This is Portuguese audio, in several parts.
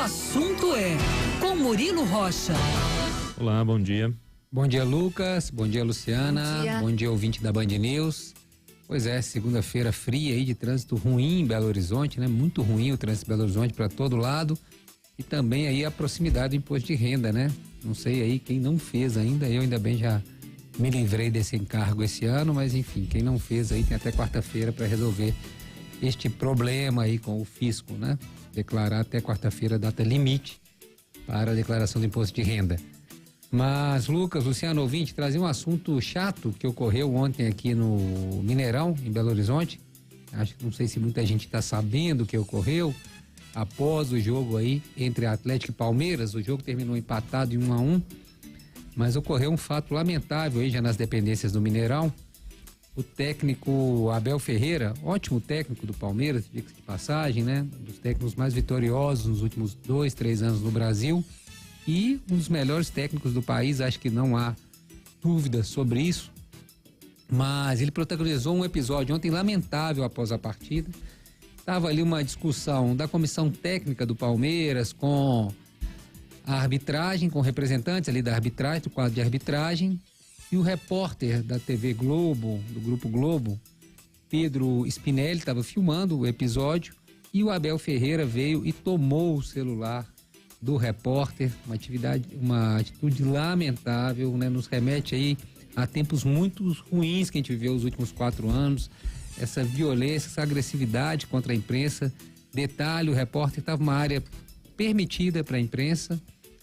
assunto é com Murilo Rocha. Olá, bom dia. Bom dia, Lucas. Bom dia, Luciana. Bom dia. Bom dia, ouvinte da Band News. Pois é, segunda-feira fria aí de trânsito ruim em Belo Horizonte, né? Muito ruim o trânsito em Belo Horizonte para todo lado. E também aí a proximidade do imposto de renda, né? Não sei aí quem não fez ainda, eu ainda bem já me livrei desse encargo esse ano, mas enfim, quem não fez aí tem até quarta-feira para resolver este problema aí com o fisco, né? Declarar até quarta-feira a data limite para a declaração do imposto de renda. Mas, Lucas, Luciano, ouvinte, trazia um assunto chato que ocorreu ontem aqui no Mineirão, em Belo Horizonte. Acho que não sei se muita gente está sabendo o que ocorreu. Após o jogo aí entre Atlético e Palmeiras, o jogo terminou empatado em 1-1, mas ocorreu um fato lamentável aí já nas dependências do Mineirão. O técnico Abel Ferreira, ótimo técnico do Palmeiras, diga-se de passagem, né? Um dos técnicos mais vitoriosos nos últimos 2-3 anos no Brasil e um dos melhores técnicos do país, acho que não há dúvida sobre isso. Mas ele protagonizou um episódio ontem lamentável após a partida. Estava ali uma discussão da comissão técnica do Palmeiras com a arbitragem, com representantes ali da arbitragem, do quadro de arbitragem, e o repórter da TV Globo, do Grupo Globo, Pedro Spinelli, estava filmando o episódio e o Abel Ferreira veio e tomou o celular do repórter, uma atitude lamentável, né? Nos remete aí a tempos muito ruins que a gente viveu os últimos 4 anos, essa violência, essa agressividade contra a imprensa. Detalhe, o repórter estava numa área permitida para a imprensa,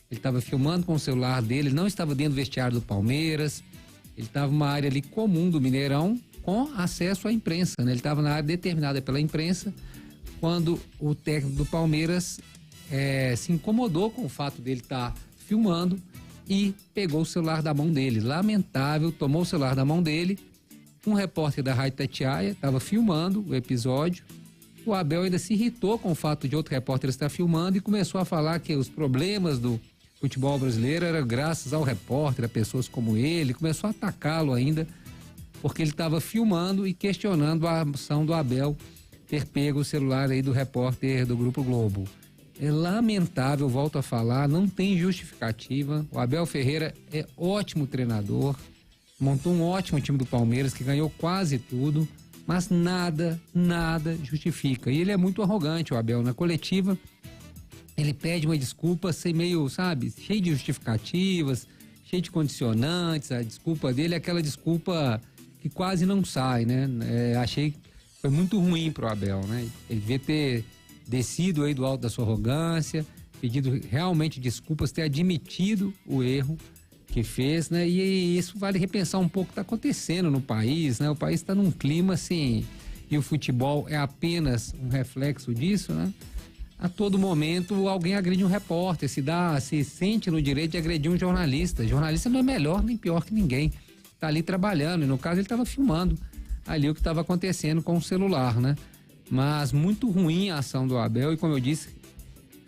ele estava filmando com o celular dele, ele não estava dentro do vestiário do Palmeiras, ele estava numa área ali comum do Mineirão, com acesso à imprensa, né? Ele estava na área determinada pela imprensa, quando o técnico do Palmeiras se incomodou com o fato dele estar filmando e pegou o celular da mão dele. Lamentável, tomou o celular da mão dele. Um repórter da Rádio Itatiaia estava filmando o episódio. O Abel ainda se irritou com o fato de outro repórter estar filmando e começou a falar que os problemas do futebol brasileiro eram graças ao repórter, a pessoas como ele. Começou a atacá-lo ainda, porque ele estava filmando e questionando a ação do Abel ter pego o celular aí do repórter do Grupo Globo. É lamentável, volto a falar, não tem justificativa. O Abel Ferreira é ótimo treinador, montou um ótimo time do Palmeiras que ganhou quase tudo, mas nada justifica. E ele é muito arrogante, o Abel, na coletiva. Ele pede uma desculpa sem meio, sabe, cheio de justificativas, cheio de condicionantes. A desculpa dele é aquela desculpa que quase não sai, né? Achei que foi muito ruim pro Abel, né? Ele devia ter descido aí do alto da sua arrogância, pedido realmente desculpas, ter admitido o erro que fez, né? E isso vale repensar um pouco o que está acontecendo no país, né? O país está num clima assim, e o futebol é apenas um reflexo disso, né? A todo momento alguém agride um repórter, se sente no direito de agredir um jornalista. Jornalista não é melhor nem pior que ninguém. Tá ali trabalhando, e no caso ele estava filmando ali o que estava acontecendo com o celular, né? Mas muito ruim a ação do Abel e, como eu disse,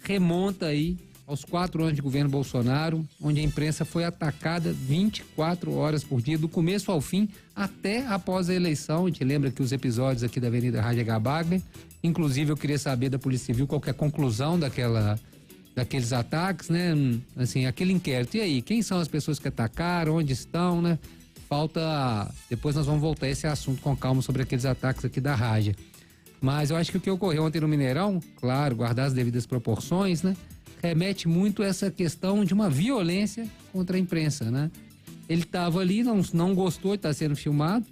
remonta aí aos 4 anos de governo Bolsonaro, onde a imprensa foi atacada 24 horas por dia, do começo ao fim, até após a eleição. A gente lembra que os episódios aqui da Avenida Rádio Gabagner, inclusive eu queria saber da Polícia Civil qual que é a conclusão daqueles ataques, né? Assim, aquele inquérito. E aí, quem são as pessoas que atacaram, onde estão, né? Depois nós vamos voltar a esse assunto com calma sobre aqueles ataques aqui da rádio. Mas eu acho que o que ocorreu ontem no Mineirão, claro, guardar as devidas proporções, né? Remete muito a essa questão de uma violência contra a imprensa, né? Ele estava ali, não gostou de estar sendo filmado,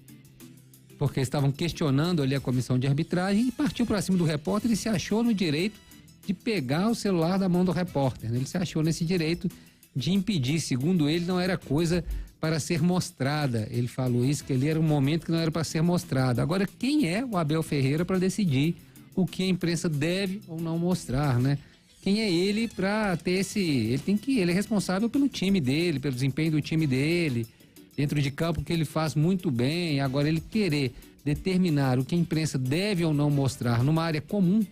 porque estavam questionando ali a comissão de arbitragem e partiu para cima do repórter e se achou no direito de pegar o celular da mão do repórter, né? Ele se achou nesse direito de impedir, segundo ele, não era coisa para ser mostrada. Ele falou isso, que ali era um momento que não era para ser mostrado. Agora, quem é o Abel Ferreira para decidir o que a imprensa deve ou não mostrar, né? Quem é ele para ter ele é responsável pelo time dele, pelo desempenho do time dele, dentro de campo, que ele faz muito bem. Agora, ele querer determinar o que a imprensa deve ou não mostrar numa área comum,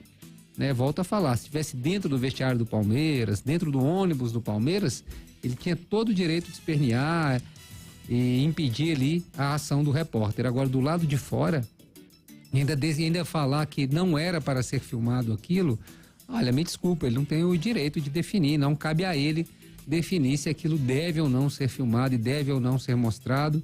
né? Volto a falar, se estivesse dentro do vestiário do Palmeiras, dentro do ônibus do Palmeiras, ele tinha todo o direito de espernear e impedir ali a ação do repórter. Agora, do lado de fora, ainda falar que não era para ser filmado aquilo, Olha, me desculpa, ele não tem o direito de definir, não cabe a ele definir se aquilo deve ou não ser filmado e deve ou não ser mostrado.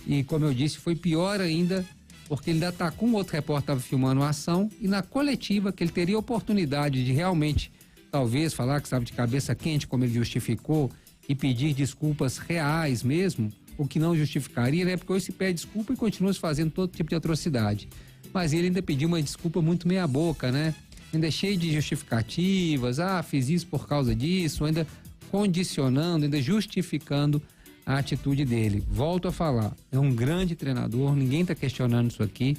E como eu disse, foi pior ainda, porque ele ainda tá com um outro repórter que estava filmando a ação, e na coletiva que ele teria oportunidade de realmente, talvez, falar que estava de cabeça quente, como ele justificou, e pedir desculpas reais mesmo, o que não justificaria, né? Porque hoje se pede desculpa e continua se fazendo todo tipo de atrocidade. Mas ele ainda pediu uma desculpa muito meia boca, né? Ainda cheio de justificativas, fiz isso por causa disso, ainda condicionando, ainda justificando a atitude dele. Volto a falar, é um grande treinador, ninguém está questionando isso aqui.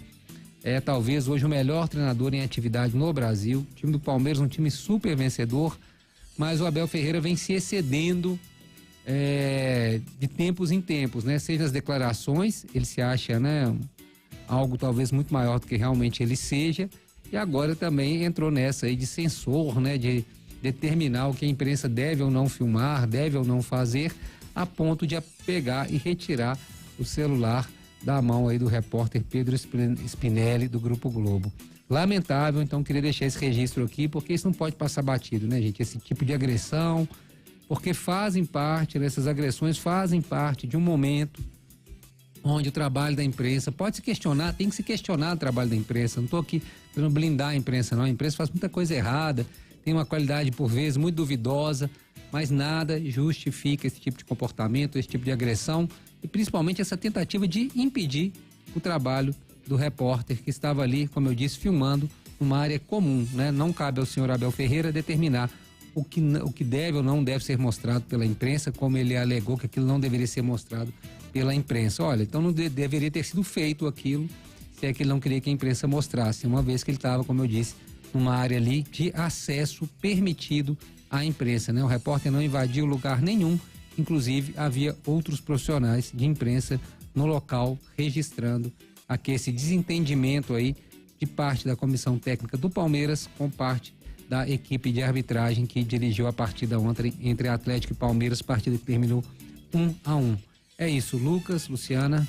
É talvez hoje o melhor treinador em atividade no Brasil. O time do Palmeiras é um time super vencedor, mas o Abel Ferreira vem se excedendo de tempos em tempos, né? Seja as declarações, ele se acha, né, algo talvez muito maior do que realmente ele seja, e agora também entrou nessa aí de censor, né, de determinar o que a imprensa deve ou não filmar, deve ou não fazer, a ponto de pegar e retirar o celular da mão aí do repórter Pedro Spinelli, do Grupo Globo. Lamentável, então queria deixar esse registro aqui, porque isso não pode passar batido, né, gente? Esse tipo de agressão, porque essas agressões fazem parte de um momento onde o trabalho da imprensa pode se questionar, tem que se questionar o trabalho da imprensa. Não estou aqui querendo blindar a imprensa, não. A imprensa faz muita coisa errada, tem uma qualidade, por vezes, muito duvidosa, mas nada justifica esse tipo de comportamento, esse tipo de agressão e principalmente essa tentativa de impedir o trabalho do repórter que estava ali, como eu disse, filmando numa área comum, né? Não cabe ao senhor Abel Ferreira determinar o que deve ou não deve ser mostrado pela imprensa, como ele alegou que aquilo não deveria ser mostrado pela imprensa. Olha, então não deveria ter sido feito aquilo, se é que ele não queria que a imprensa mostrasse, uma vez que ele estava, como eu disse, numa área ali de acesso permitido à imprensa, né? O repórter não invadiu lugar nenhum, inclusive havia outros profissionais de imprensa no local registrando aqui esse desentendimento aí de parte da comissão técnica do Palmeiras com parte da equipe de arbitragem que dirigiu a partida ontem entre Atlético e Palmeiras, partida que terminou 1-1. É isso, Lucas, Luciana.